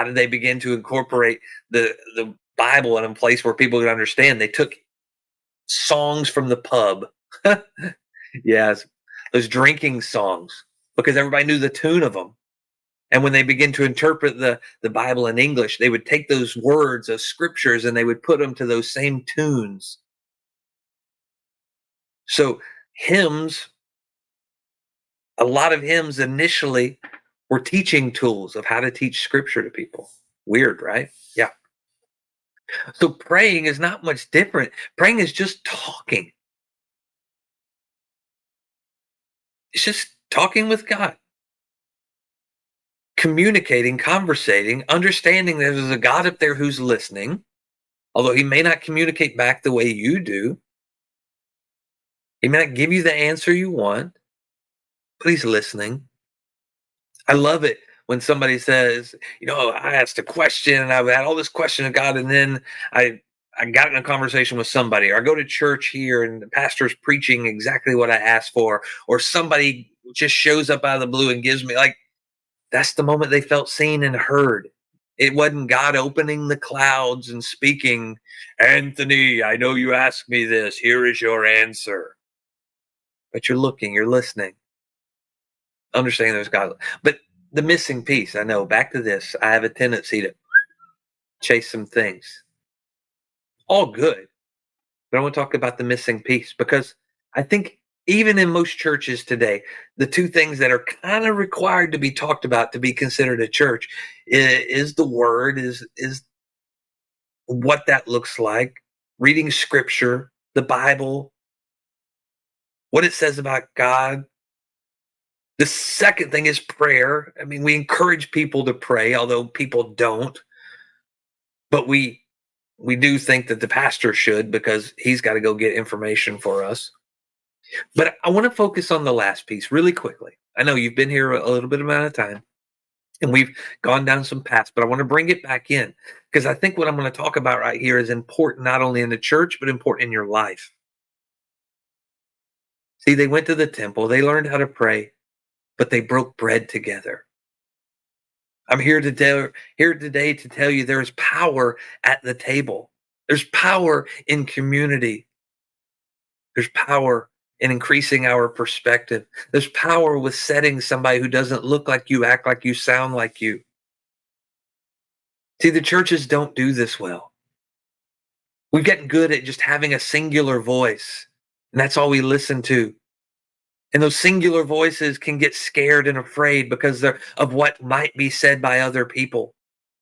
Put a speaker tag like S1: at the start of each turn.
S1: How did they begin to incorporate the Bible in a place where people could understand? They took songs from the pub. Yes, those drinking songs, because everybody knew the tune of them. And when they begin to interpret the Bible in English, they would take those words of scriptures and they would put them to those same tunes. So hymns, a lot of hymns initially were teaching tools of how to teach scripture to people. Weird, right? Yeah. So praying is not much different. Praying is just talking. It's just talking with God, communicating, conversating, understanding that there's a God up there who's listening, although he may not communicate back the way you do. He may not give you the answer you want, but he's listening. I love it when somebody says, I asked a question and I've had all this question of God, and then I got in a conversation with somebody, or I go to church here and the pastor's preaching exactly what I asked for, or somebody just shows up out of the blue and gives me, like, that's the moment they felt seen and heard. It wasn't God opening the clouds and speaking, Anthony, I know you asked me this. Here is your answer. But you're looking, you're listening, understanding there's God. But the missing piece, I know, back to this, I have a tendency to chase some things. All good. But I want to talk about the missing piece, because I think even in most churches today, the two things that are kind of required to be talked about to be considered a church is the word, is what that looks like, reading scripture, the Bible, what it says about God. The second thing is prayer. I mean, we encourage people to pray, although people don't, but we do think that the pastor should, because he's got to go get information for us. But I want to focus on the last piece really quickly. I know you've been here a little bit amount of time and we've gone down some paths, but I want to bring it back in, because I think what I'm going to talk about right here is important not only in the church, but important in your life. See, they went to the temple, they learned how to pray, but they broke bread together. I'm here today to tell you there's power at the table. There's power in community. There's power in increasing our perspective. There's power with setting somebody who doesn't look like you, act like you, sound like you. See, the churches don't do this well. We've gotten good at just having a singular voice, and that's all we listen to. And those singular voices can get scared and afraid because of what might be said by other people.